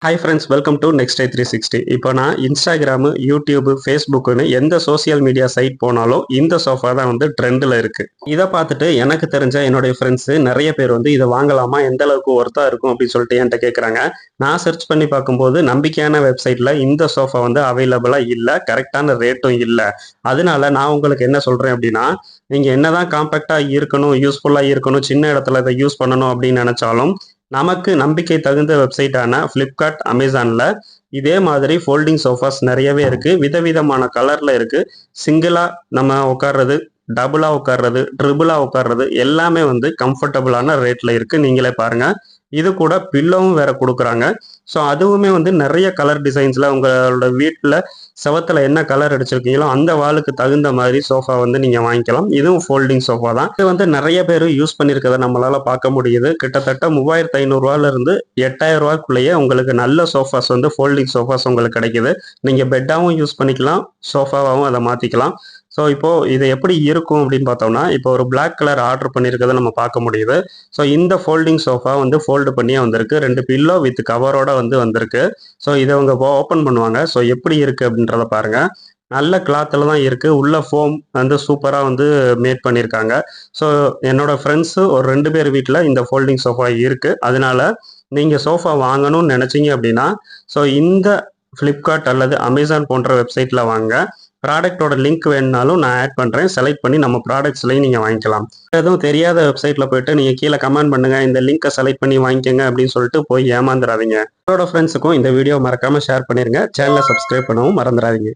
Hi friends, welcome to Next Day 360. இப்போ நான் Instagram, YouTube, ஃபேஸ்புக்குன்னு எந்த சோசியல் மீடியா சைட் போனாலும் இந்த சோஃபா தான் வந்து ட்ரெண்டில் இருக்கு. இதை பார்த்துட்டு எனக்கு தெரிஞ்ச என்னுடைய ஃப்ரெண்ட்ஸு நிறைய பேர் வந்து இதை வாங்கலாமா, எந்த அளவுக்கு ஒர்த்தா இருக்கும் அப்படின்னு சொல்லிட்டு என்கிட்ட கேட்குறாங்க. நான் சர்ச் பண்ணி பார்க்கும்போது நம்பிக்கையான வெப்சைட்டில் இந்த சோஃபா வந்து அவைலபிளாக இல்லை, கரெக்டான ரேட்டும் இல்லை. அதனால நான் உங்களுக்கு என்ன சொல்கிறேன் அப்படின்னா, நீங்கள் என்னதான் காம்பேக்டாக இருக்கணும், யூஸ்ஃபுல்லாக இருக்கணும், சின்ன இடத்துல இதை யூஸ் பண்ணணும் அப்படின்னு நினச்சாலும் நமக்கு நம்பிக்கை தகுந்த வெப்சைட்டான ஃப்ளிப்கார்ட், அமேசான்ல இதே மாதிரி ஃபோல்டிங் சோஃபாஸ் நிறையவே இருக்கு. விதவிதமான கலர்ல இருக்கு. சிங்கிளா நம்ம உட்கார்றது, டபுளா உட்கார்றது, ட்ரிபிளா உட்கார்றது எல்லாமே வந்து கம்ஃபர்டபுளான ரேட்ல இருக்கு. நீங்களே பாருங்க. இது கூட பில்லோவும் வேற கொடுக்குறாங்க. ஸோ அதுவுமே வந்து நிறைய கலர் டிசைன்ஸ்ல உங்களோட வீட்டில் செவத்துல என்ன கலர் அடிச்சிருக்கீங்களோ அந்த வாலுக்கு தகுந்த மாதிரி சோஃபா வந்து நீங்க வாங்கிக்கலாம். இதுவும் ஃபோல்டிங் சோஃபா தான். இது வந்து நிறைய பேர் யூஸ் பண்ணியிருக்கதை நம்மளால பார்க்க முடியுது. கிட்டத்தட்ட 3500 இருந்து 8000 ரூபாய்க்குள்ளேயே உங்களுக்கு நல்ல சோஃபாஸ் வந்து ஃபோல்டிங் சோஃபாஸ் உங்களுக்கு கிடைக்குது. நீங்க பெட்டாவும் யூஸ் பண்ணிக்கலாம், சோஃபாவாகவும் அதை மாத்திக்கலாம். ஸோ இப்போ இது எப்படி இருக்கும் அப்படின்னு பார்த்தோம்னா, இப்போ ஒரு பிளாக் கலர் ஆர்டர் பண்ணியிருக்கிறத நம்ம பார்க்க முடியுது. ஸோ இந்த ஃபோல்டிங் சோஃபா வந்து ஃபோல்டு பண்ணியே வந்திருக்கு. 2 பில்லோ வித் கவரோட வந்து வந்திருக்கு. ஸோ இதை அவங்க ஓப்பன் பண்ணுவாங்க. ஸோ எப்படி இருக்கு அப்படின்றத பாருங்க. நல்ல கிளாத்தில் தான் இருக்கு. உள்ள ஃபோம் வந்து சூப்பராக வந்து மேட் பண்ணியிருக்காங்க. ஸோ என்னோட ஃப்ரெண்ட்ஸு ஒரு 2 பேர் வீட்டில் இந்த ஃபோல்டிங் சோஃபா இருக்கு. அதனால நீங்கள் சோஃபா வாங்கணும்னு நினச்சிங்க அப்படின்னா, ஸோ இந்த ஃப்ளிப்கார்ட் அல்லது அமேசான் போன்ற வெப்சைட்டில் வாங்க. ப்ராடக்டோட லிங்க் வேணுனாலும் நான் ஆட் பண்ணுறேன். செலக்ட் பண்ணி நம்ம ப்ராடக்ட்ஸ்லையும் நீங்கள் வாங்கிக்கலாம். எதுவும் தெரியாத வெப்சைட்டில் போயிட்டு நீங்கள் கீழே கமெண்ட் பண்ணுங்கள், இந்த லிங்க்கை செலக்ட் பண்ணி வாங்கிக்கோங்க அப்படின்னு சொல்லிட்டு போய் ஏமாந்துடாதீங்க. உங்களோட ஃப்ரெண்ட்ஸுக்கும் இந்த வீடியோ மறக்காமல் ஷேர் பண்ணிடுங்க. சேனலை சப்ஸ்கிரைப் பண்ணவும் மறந்துடாதீங்க.